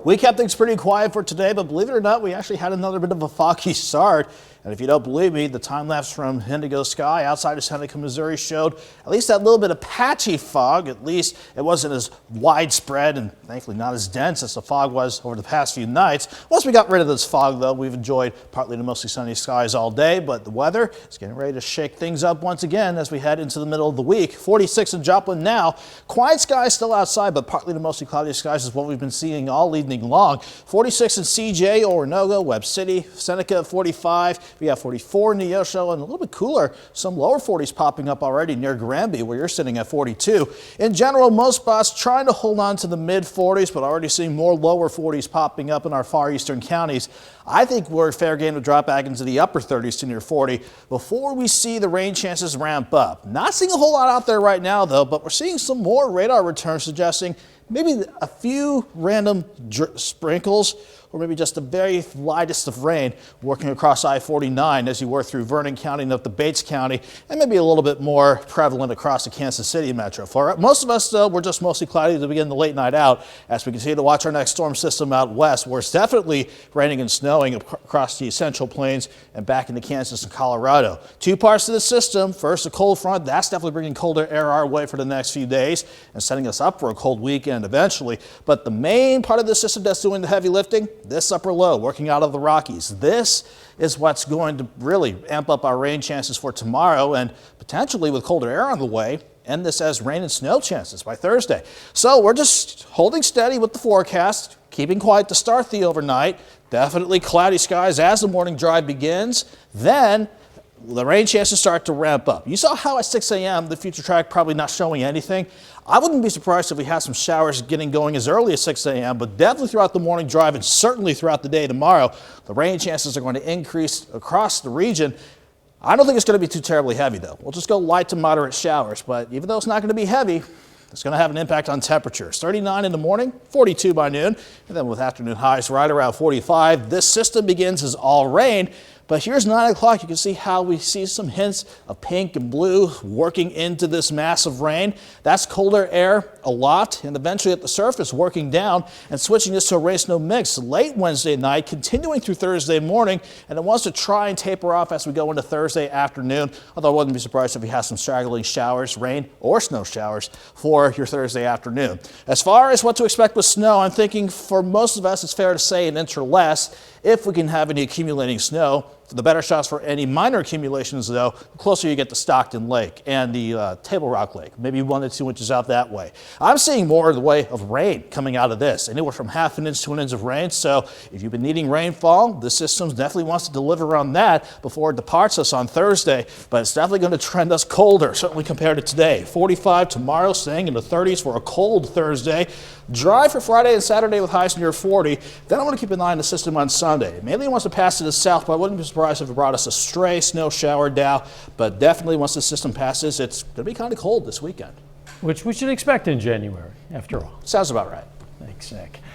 We kept things pretty quiet for today, but believe it or not, we actually had another bit of a foggy start. And if you don't believe me, the time lapse from Indigo Sky outside of Seneca, Missouri showed at least that little bit of patchy fog. At least it wasn't as widespread and thankfully not as dense as the fog was over the past few nights. Once we got rid of this fog, though, we've enjoyed partly to mostly sunny skies all day, but the weather is getting ready to shake things up once again as we head into the middle of the week. 46 in Joplin now. Quiet skies still outside, but partly to mostly cloudy skies is what we've been seeing all evening long. 46 in CJ, Oronogo, Webb City, Seneca 45. We have 44 in Neosho and a little bit cooler. Some lower 40s popping up already near Granby, where you're sitting at 42. In general, most spots trying to hold on to the mid 40s, but already seeing more lower 40s popping up in our far eastern counties. I think we're fair game to drop back into the upper 30s to near 40 before we see the rain chances ramp up. Not seeing a whole lot out there right now, though, but we're seeing some more radar returns suggesting maybe a few random sprinkles or maybe just the very lightest of rain working across I-49 as you work through Vernon County and up to Bates County, and maybe a little bit more prevalent across the Kansas City metro. For most of us, though, we're just mostly cloudy to begin the late night out as we continue to watch our next storm system out west, where it's definitely raining and snowing across the Central Plains and back into Kansas and Colorado. Two parts to the system. First, a cold front. That's definitely bringing colder air our way for the next few days and setting us up for a cold weekend eventually. But the main part of the system that's doing the heavy lifting, this upper low working out of the Rockies. This is what's going to really amp up our rain chances for tomorrow, and potentially with colder air on the way, end this as rain and snow chances by Thursday. So we're just holding steady with the forecast, keeping quiet to start the overnight. Definitely cloudy skies as the morning drive begins. Then the rain chances start to ramp up. You saw how at 6 a.m. the future track probably not showing anything. I wouldn't be surprised if we had some showers getting going as early as 6 a.m., but definitely throughout the morning drive and certainly throughout the day tomorrow, the rain chances are going to increase across the region. I don't think it's going to be too terribly heavy, though. We'll just go light to moderate showers, but even though it's not going to be heavy, it's going to have an impact on temperatures. 39 in the morning, 42 by noon, and then with afternoon highs right around 45. This system begins as all rain, but here's 9 o'clock. You can see how we see some hints of pink and blue working into this mass of rain. That's colder air aloft and eventually at the surface working down and switching this to a rain-snow mix late Wednesday night, continuing through Thursday morning, and it wants to try and taper off as we go into Thursday afternoon, although I wouldn't be surprised if we have some straggling showers, rain or snow showers for your Thursday afternoon. As far as what to expect with snow, I'm thinking for most of us it's fair to say an inch or less. If we can have any accumulating snow, the better shots for any minor accumulations, though, the closer you get to Stockton Lake and the Table Rock Lake, maybe 1 to 2 inches out that way. I'm seeing more in the way of rain coming out of this, anywhere from ½ an inch to 1 inch of rain. So if you've been needing rainfall, the system definitely wants to deliver on that before it departs us on Thursday. But it's definitely going to trend us colder, certainly compared to today. 45 tomorrow, staying in the 30s for a cold Thursday. Dry for Friday and Saturday with highs near 40. Then I want to keep an eye on the system on Sunday. Mainly wants to pass to the south, but I wouldn't be surprised if it brought us a stray snow shower down. But definitely once the system passes, it's going to be kind of cold this weekend. Which we should expect in January, after all. Sounds about right. Thanks, Nick.